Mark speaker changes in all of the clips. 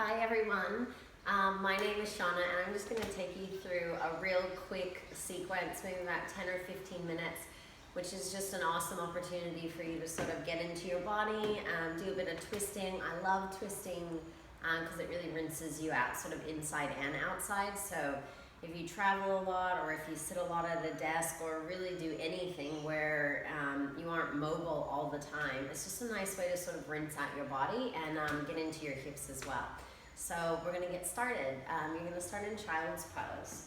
Speaker 1: Hi everyone, my name is Shauna and I'm just going to take you through a real quick sequence, maybe about 10 or 15 minutes, which is just an awesome opportunity for you to sort of get into your body and do a bit of twisting. I love twisting because it really rinses you out sort of inside and outside. So if you travel a lot or if you sit a lot at a desk or really do anything where you aren't mobile all the time, it's just a nice way to sort of rinse out your body and get into your hips as well. So we're going to get started. You're going to start in child's pose.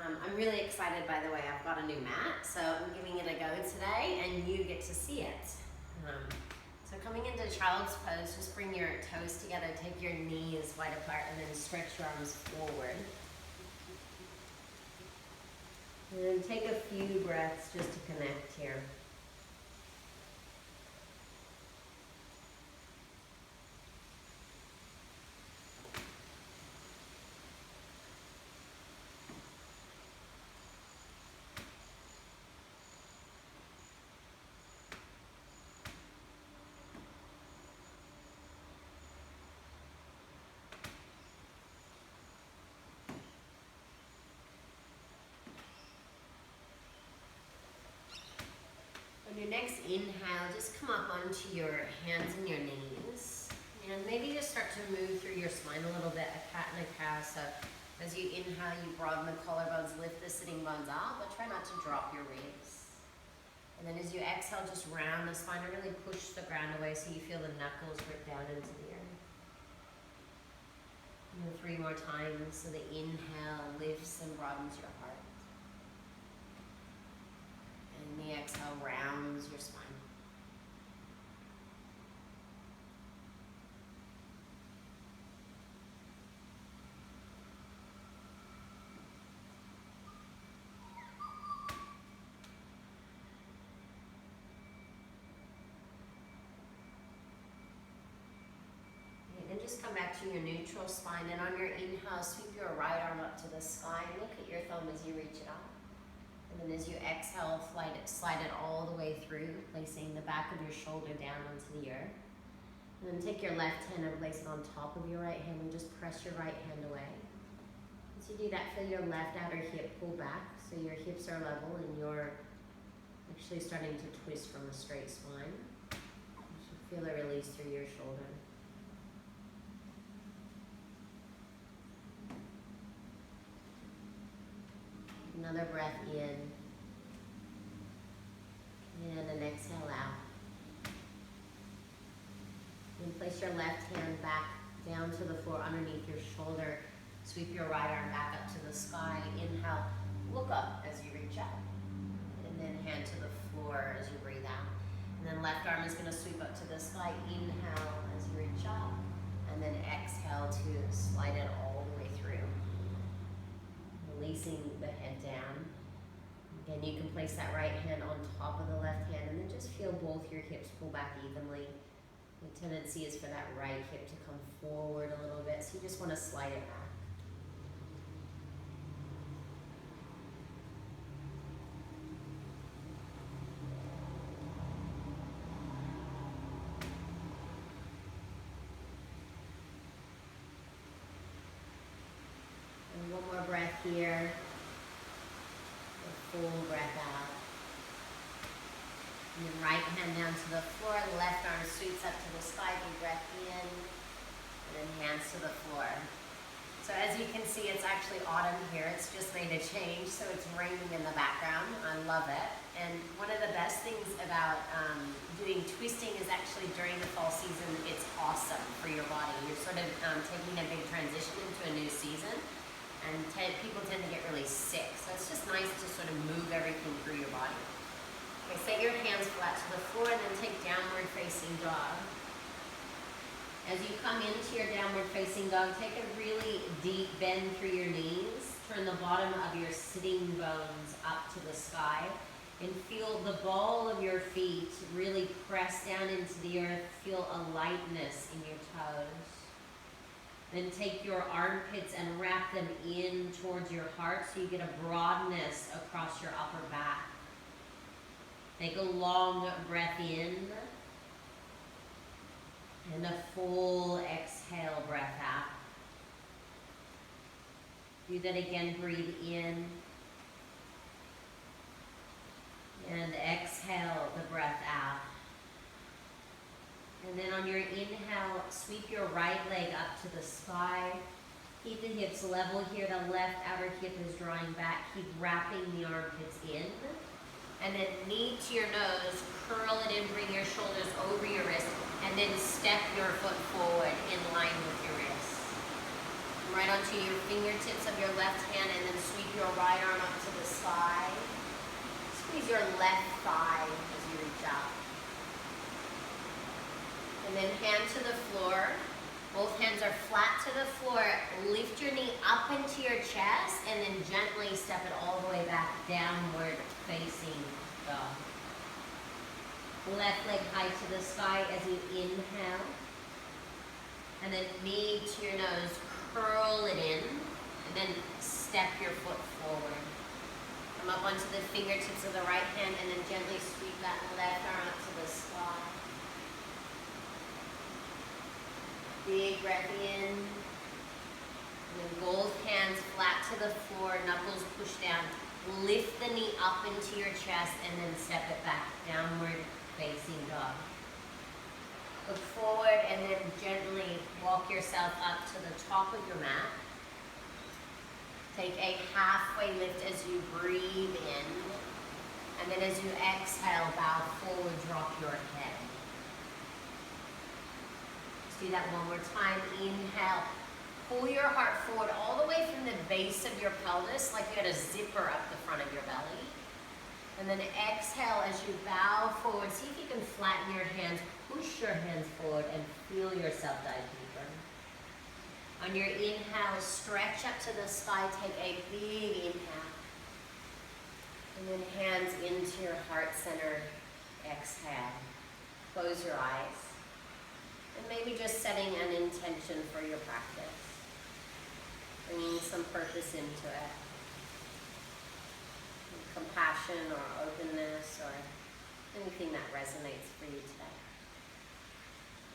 Speaker 1: I'm really excited, by the way. I've got a new mat, so I'm giving it a go today and you get to see it. So coming into child's pose, just bring your toes together, take your knees wide apart and then stretch your arms forward. And then take a few breaths just to connect here. On your next inhale, just come up onto your hands and your knees. And maybe just start to move through your spine a little bit, a cat and a cow. So as you inhale, you broaden the collarbones, lift the sitting bones out, but try not to drop your ribs. And then as you exhale, just round the spine and really push the ground away so you feel the knuckles grip down into the earth. And then 3 more times, so the inhale lifts and broadens your heart. And the exhale rounds your spine. And just come back to your neutral spine, and on your inhale, sweep your right arm up to the sky and look at your thumb as you reach it up. And then as you exhale, slide it all the way through, placing the back of your shoulder down onto the earth. And then take your left hand and place it on top of your right hand and just press your right hand away. As you do that, feel your left outer hip pull back so your hips are level and you're actually starting to twist from a straight spine. You should feel a release through your shoulder. Another breath in, and an exhale out. Then place your left hand back down to the floor underneath your shoulder. Sweep your right arm back up to the sky. Inhale, look up as you reach up. And then hand to the floor as you breathe out. And then left arm is going to sweep up to the sky. Inhale as you reach up. And then exhale to slide it all the way through. Releasing the head down. Again, you can place that right hand on top of the left hand and then just feel both your hips pull back evenly. The tendency is for that right hip to come forward a little bit, so you just want to slide it back. And one more breath here. A full breath out. And then right hand down to the floor, left arm sweeps up to the sky, big breath in, and then hands to the floor. So as you can see, it's actually autumn here. It's just made a change, so it's raining in the background. I love it. And one of the best things about doing twisting is actually during the fall season, it's awesome for your body. You're sort of taking a big transition into a new season, and people tend to get really sick. So it's just nice to sort of move everything through your body. Okay, set your hands flat to the floor and then take downward facing dog. As you come into your downward facing dog, take a really deep bend through your knees. Turn the bottom of your sitting bones up to the sky and feel the ball of your feet really press down into the earth. Feel a lightness in your toes. Then take your armpits and wrap them in towards your heart so you get a broadness across your upper back. Take a long breath in and a full exhale breath out. Do that again, breathe in. And exhale the breath out. And then on your inhale, sweep your right leg up to the sky. Keep the hips level here. The left outer hip is drawing back. Keep wrapping the armpits in. And then knee to your nose, curl it in, bring your shoulders over your wrist, and then step your foot forward in line with your wrist. Right onto your fingertips of your left hand, and then sweep your right arm up to the sky. Squeeze your left thigh as you reach out. And then hand to the floor. Both hands are flat to the floor. Lift your knee up into your chest and then gently step it all the way back, downward facing dog. Left leg high to the sky as you inhale. And then knee to your nose, curl it in, and then step your foot forward. Come up onto the fingertips of the right hand and then gently sweep that left arm up to the sky. Big breath in, and then both hands flat to the floor, knuckles push down. Lift the knee up into your chest and then step it back, downward facing dog. Look forward and then gently walk yourself up to the top of your mat. Take a halfway lift as you breathe in, and then as you exhale, bow forward, drop your head. Do that one more time. Inhale. Pull your heart forward all the way from the base of your pelvis, like you had a zipper up the front of your belly. And then exhale as you bow forward. See if you can flatten your hands. Push your hands forward and feel yourself dive deeper. On your inhale, stretch up to the sky. Take a big inhale. And then hands into your heart center. Exhale. Close your eyes. And maybe just setting an intention for your practice. Bringing some purpose into it. Compassion or openness or anything that resonates for you today.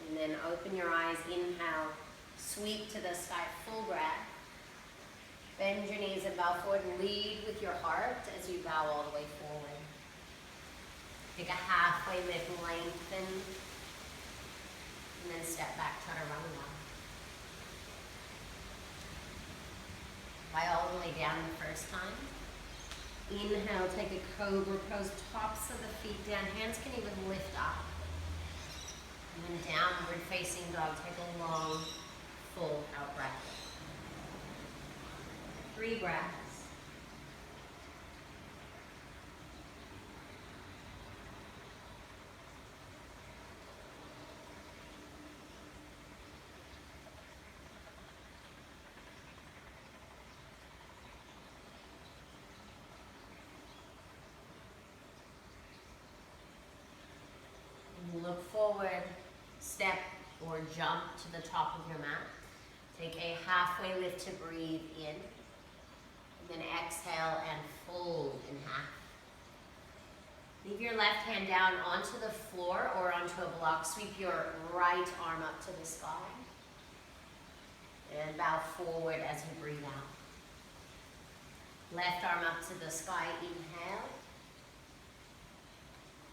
Speaker 1: And then open your eyes, inhale, sweep to the sky, full breath. Bend your knees and bow forward and lead with your heart as you bow all the way forward. Take a halfway lift, lengthen. And then step back, chaturanga. Lie all the way down the first time. Inhale, take a cobra pose, tops of the feet down. Hands can even lift up. And then downward facing dog. Take a long, full out breath. 3 breaths. Look forward, step or jump to the top of your mat. Take a halfway lift to breathe in. And then exhale and fold in half. Leave your left hand down onto the floor or onto a block. Sweep your right arm up to the sky. And bow forward as you breathe out. Left arm up to the sky, inhale.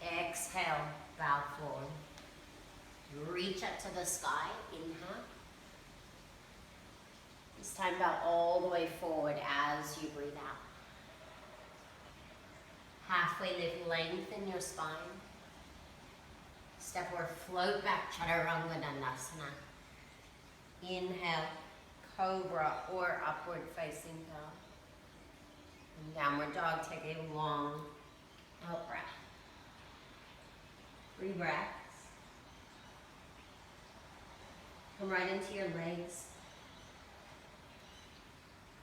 Speaker 1: Exhale, bow forward. Reach up to the sky, inhale. This time bow all the way forward as you breathe out. Halfway lift, lengthen your spine. Step or float back, chaturanga dandasana. Inhale, cobra or upward facing dog. And downward dog, take a long out breath. 3 breaths. Come right into your legs.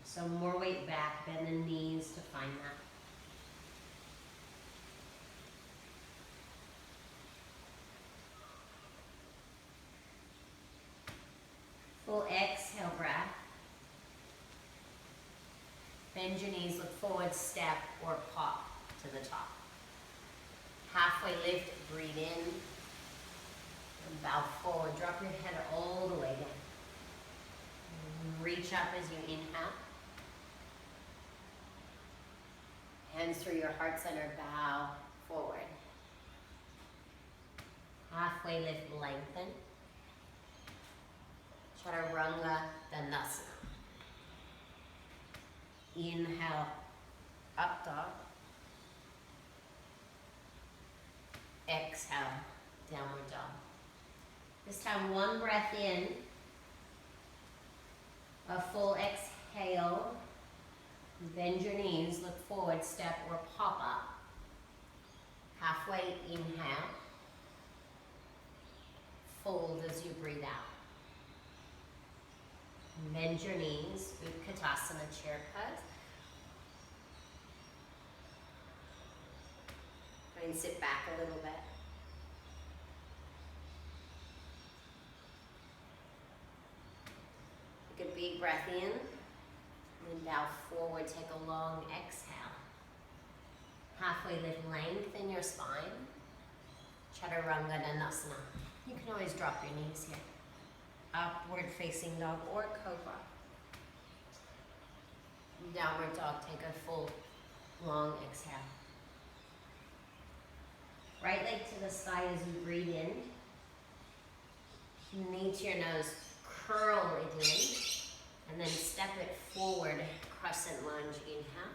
Speaker 1: So more weight back, bend the knees to find that. Full exhale breath. Bend your knees, look forward, step or pop to the top. Halfway lift, breathe in. And bow forward, drop your head all the way down. Reach up as you inhale. Hands through your heart center, bow forward. Halfway lift, lengthen. Chaturanga Dandasana. Inhale, up dog. Exhale, downward dog. This time, one breath in. A full exhale. Bend your knees, look forward, step or pop up. Halfway inhale. Fold as you breathe out. Bend your knees, Utkatasana, chair pose. Try and sit back a little bit. Take a big breath in, and then bow forward, take a long exhale. Halfway lift, lengthen your spine. Chaturanga Dandasana. You can always drop your knees here. Upward facing dog or cobra. Downward dog, take a full long exhale. Right leg to the sky as you breathe in. Knee to your nose, curl it in, and then step it forward, crescent lunge, inhale.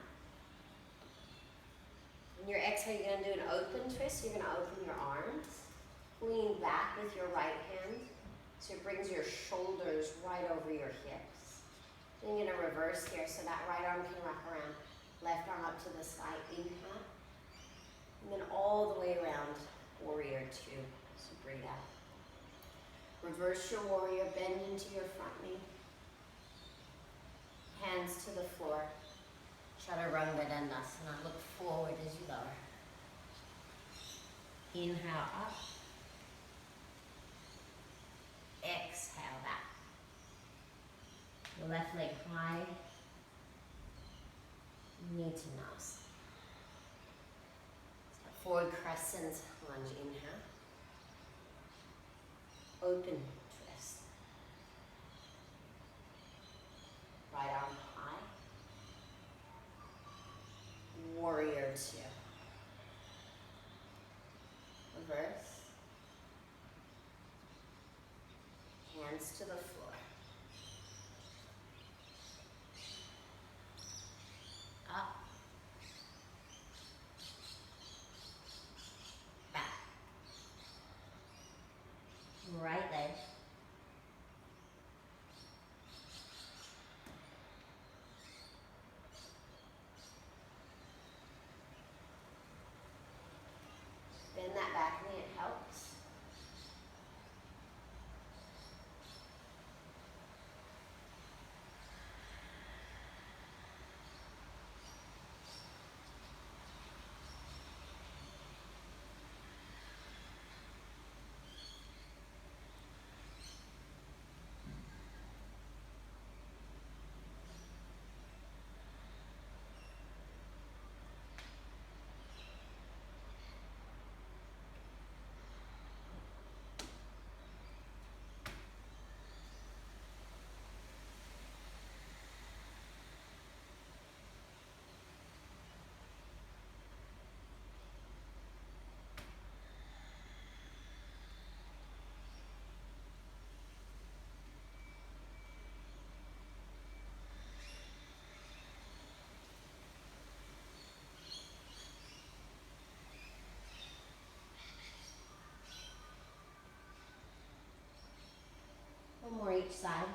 Speaker 1: On your exhale, you're gonna do an open twist. You're gonna open your arms. Lean back with your right hand, so it brings your shoulders right over your hips. Then you're gonna reverse here, so that right arm can wrap around. Left arm up to the sky, inhale. And then all the way around, warrior two, so breathe out. Reverse your warrior, bend into your front knee. Hands to the floor. Chaturanga Dandasana, look forward as you lower. Inhale up. Exhale back. The left leg high. Knee to nose. Step forward, crescent lunge, inhale. Open twist. Right arm high. Warrior two. Reverse. Hands to the floor. Up. Back. Right leg. Bend that back knee, it helps. One more each side.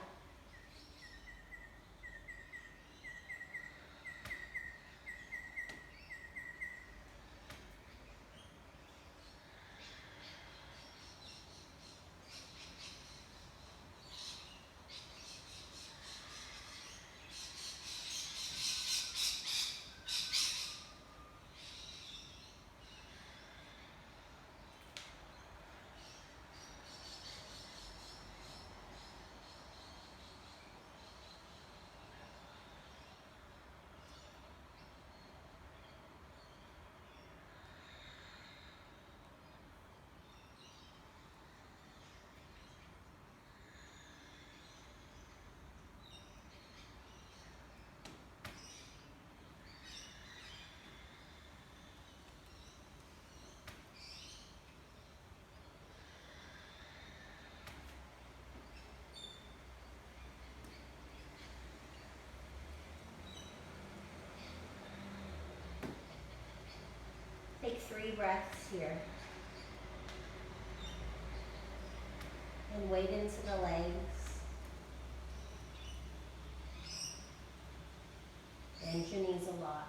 Speaker 1: 3 breaths here. And weight into the legs. Bend your knees a lot.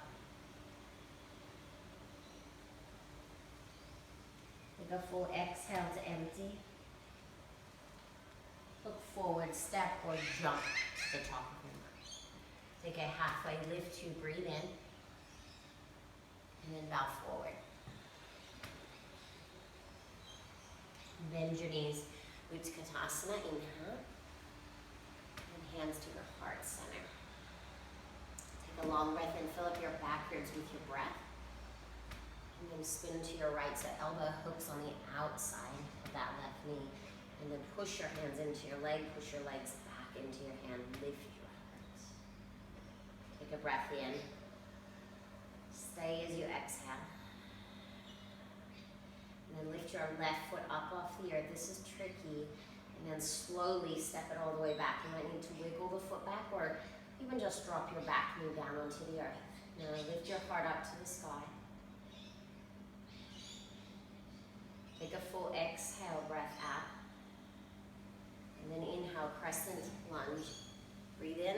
Speaker 1: Take a full exhale to empty. Look forward, step or jump to the top of your mat. Take a halfway lift to breathe in. And then bow forward. Bend your knees. Utkatasana, inhale. And hands to your heart center. Take a long breath in, fill up your back ribs with your breath. And then spin to your right, so elbow hooks on the outside of that left knee. And then push your hands into your leg, push your legs back into your hand, lift your heart. Take a breath in. Stay as you exhale. And then lift your left foot up off the earth. This is tricky. And then slowly step it all the way back. You might need to wiggle the foot back or even just drop your back knee down onto the earth. Now lift your heart up to the sky. Take a full exhale breath out. And then inhale, crescent lunge. Breathe in.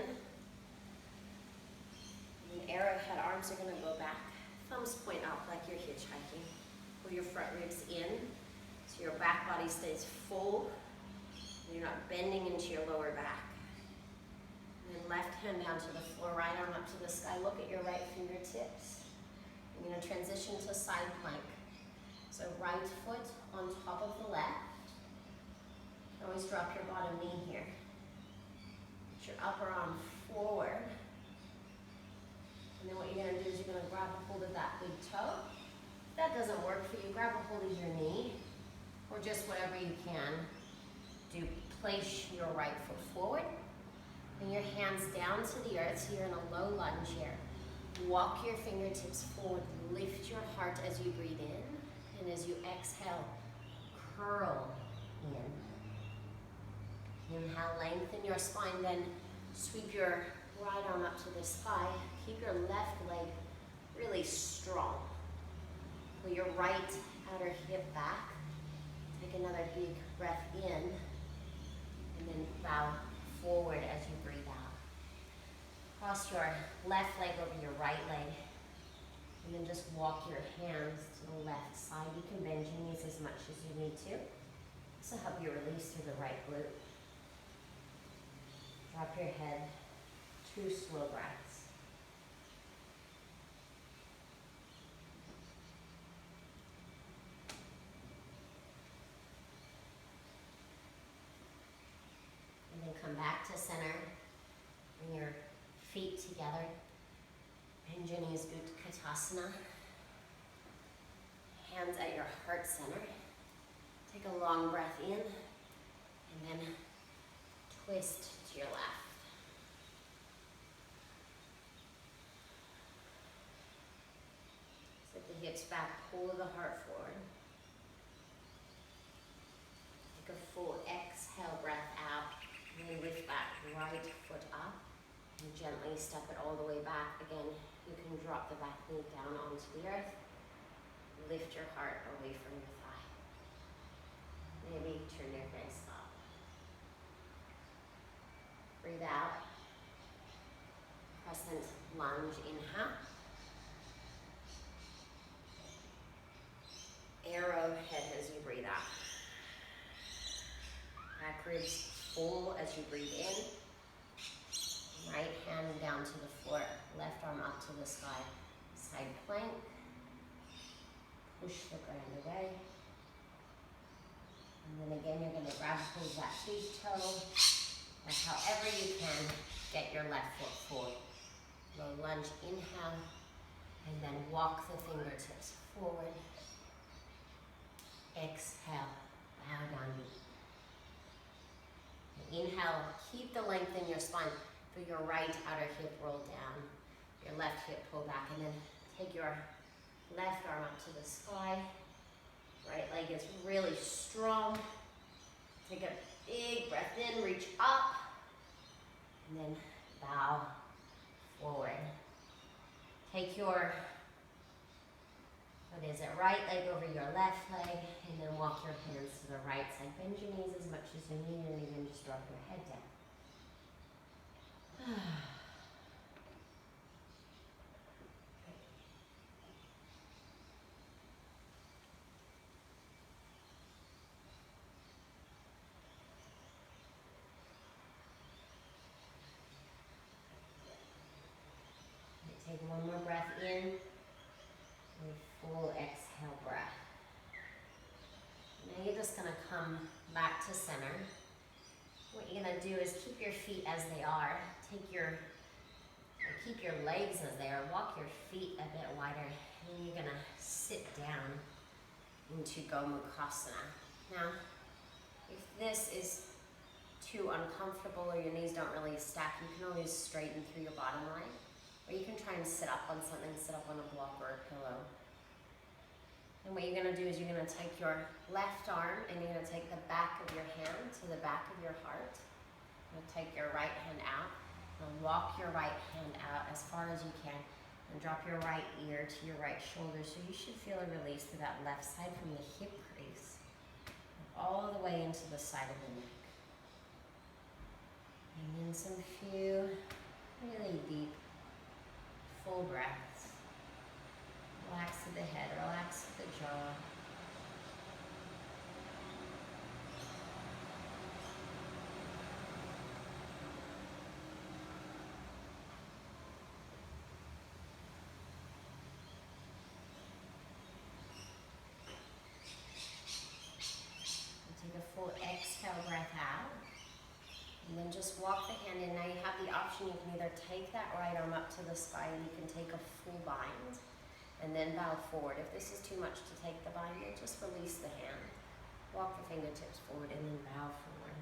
Speaker 1: And arrowhead arms are going to go back. Thumbs point up like you're hitchhiking. Pull your front ribs in so your back body stays full. And you're not bending into your lower back. And then left hand down to the floor, right arm up to the sky. Look at your right fingertips. You're going to transition to side plank. So right foot on top of the left. Always drop your bottom knee here. Put your upper arm forward. And then what you're going to do is you're going to grab a hold of that big toe. If that doesn't work for you, grab a hold of your knee, or just whatever you can. Do place your right foot forward. And your hands down to the earth, so you're in a low lunge here. Walk your fingertips forward. Lift your heart as you breathe in. And as you exhale, curl in. Inhale, lengthen your spine, then sweep your right arm up to the sky. Keep your left leg really strong. Pull your right outer hip back. Take another big breath in, and then bow forward as you breathe out. Cross your left leg over your right leg, and then just walk your hands to the left side. You can bend your knees as much as you need to. This will help you release through the right glute. Drop your head, 2 slow breaths. And then come back to center. Bring your feet together. Bend your knees, Utkatasana. Hands at your heart center. Take a long breath in, and then twist to your left. Set the hips back, pull the heart forward. Take a full exhale breath out, and then lift back, right foot up, and gently step it all the way back. Again, you can drop the back knee down onto the earth. Lift your heart away from your thigh. Maybe turn your face up. Breathe out. Crescent lunge, inhale. Arrowhead as you breathe out. Back ribs full as you breathe in. Right hand down to the floor, left arm up to the sky. Side plank. Push the ground away. And then again, you're going to grab hold of that big toe. Or however you can, get your left foot forward. Low lunge, inhale. And then walk the fingertips forward. Exhale, bow down knee. Inhale, keep the length in your spine. Feel your right outer hip roll down. Your left hip pull back. And then take your left arm up to the sky. Right leg is really strong. Take a big breath in, reach up. And then bow forward. Take your What is it? Right leg over your left leg, and then walk your hands to the right side. Bend your knees as much as you need, and even just drop your head down. Take one more breath in, and full exhale breath. Now you're just going to come back to center. What you're going to do is keep your feet as they are. Keep your legs as they are. Walk your feet a bit wider, and you're going to sit down into Gomukhasana. Now, if this is too uncomfortable or your knees don't really stack, you can always straighten through your bottom line. Or you can try and sit up on something, sit up on a block or a pillow. And what you're going to do is you're going to take your left arm and you're going to take the back of your hand to the back of your heart. You'll take your right hand out and walk your right hand out as far as you can and drop your right ear to your right shoulder. So you should feel a release to that left side from the hip crease all the way into the side of the neck. And then some few really deep full breaths. Relax to the head, relax to the jaw. And take a full exhale breath out. And then just walk the hand in. Now you have the option, you can either take that right arm up to the sky and you can take a full bind and then bow forward. If this is too much to take the bind, then just release the hand. Walk the fingertips forward and then bow forward.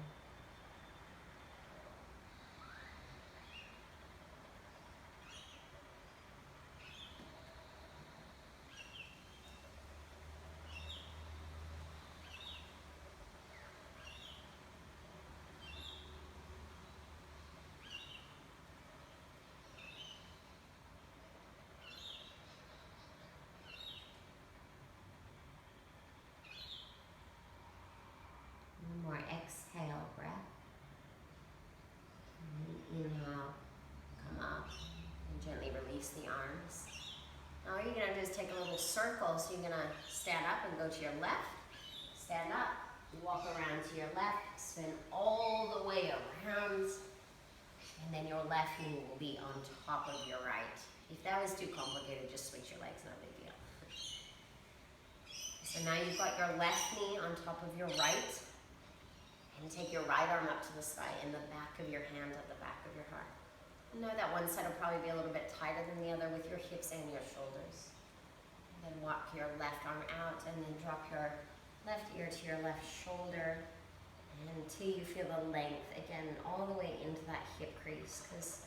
Speaker 1: One more exhale breath. And then inhale, come up, and gently release the arms. Now all you're going to do is take a little circle. So you're going to stand up and go to your left. Stand up, walk around to your left, spin all the way around, and then your left knee will be on top of your right. If that was too complicated, just switch your legs, no big deal. So now you've got your left knee on top of your right, and take your right arm up to the sky and the back of your hand at the back of your heart. Know that one side will probably be a little bit tighter than the other with your hips and your shoulders. And then walk your left arm out and then drop your left ear to your left shoulder until you feel the length, again, all the way into that hip crease, because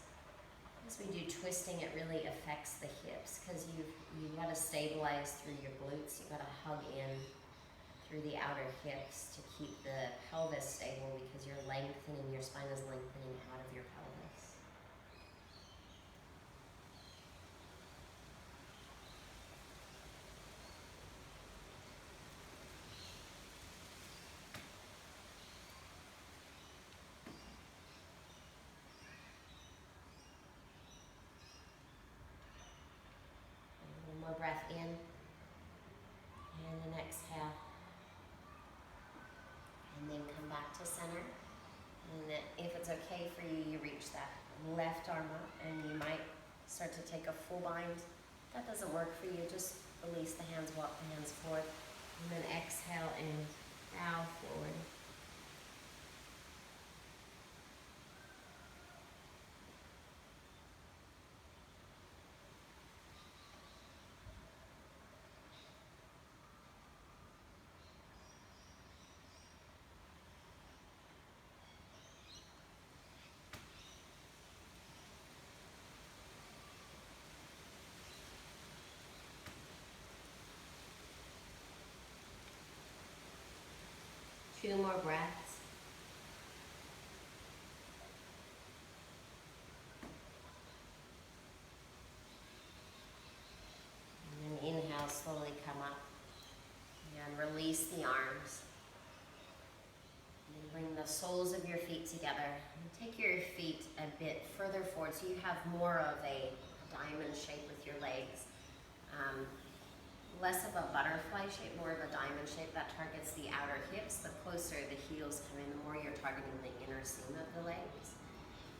Speaker 1: as we do twisting, it really affects the hips because you've got to stabilize through your glutes. You've got to hug in through the outer hips to keep the pelvis stable because you're lengthening, your spine is lengthening out of your pelvis. And one more breath in and an exhale. And then come back to center. And then if it's okay for you, you reach that left arm up and you might start to take a full bind. If that doesn't work for you, just release the hands, walk the hands forward, and then exhale and bow forward. Two more the arms. And then bring the soles of your feet together. And take your feet a bit further forward so you have more of a diamond shape with your legs. Less of a butterfly shape, more of a diamond shape that targets the outer hips. The closer the heels come in, the more you're targeting the inner seam of the legs.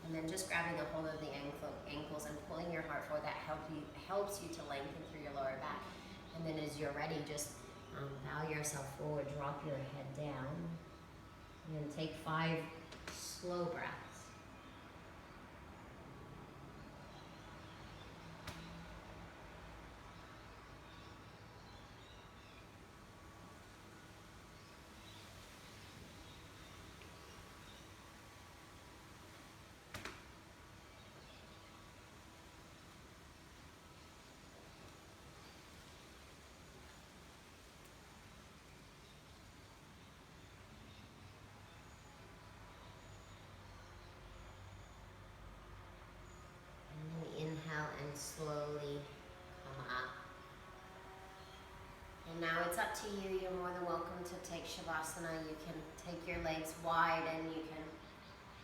Speaker 1: And then just grabbing a hold of the ankles and pulling your heart forward, that helps you to lengthen through your lower back. And then as you're ready, just bow yourself forward, drop your head down, and take 5 slow breaths. Inhale and slowly come up. And now it's up to you. You're more than welcome to take Shavasana. You can take your legs wide and you can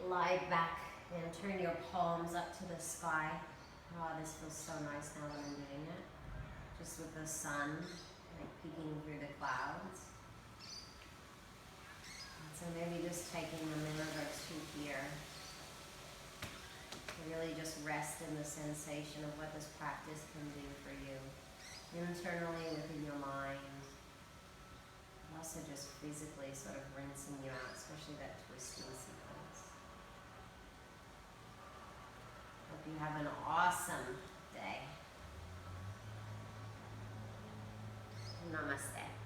Speaker 1: lie back and turn your palms up to the sky. Oh, this feels so nice now that I'm doing it. Just with the sun like peeking through the clouds. And so maybe just taking a minute or two here. Really just rest in the sensation of what this practice can do for you, internally within your mind, and also just physically sort of rinsing you out, especially that twisting sequence. Hope you have an awesome day. Namaste.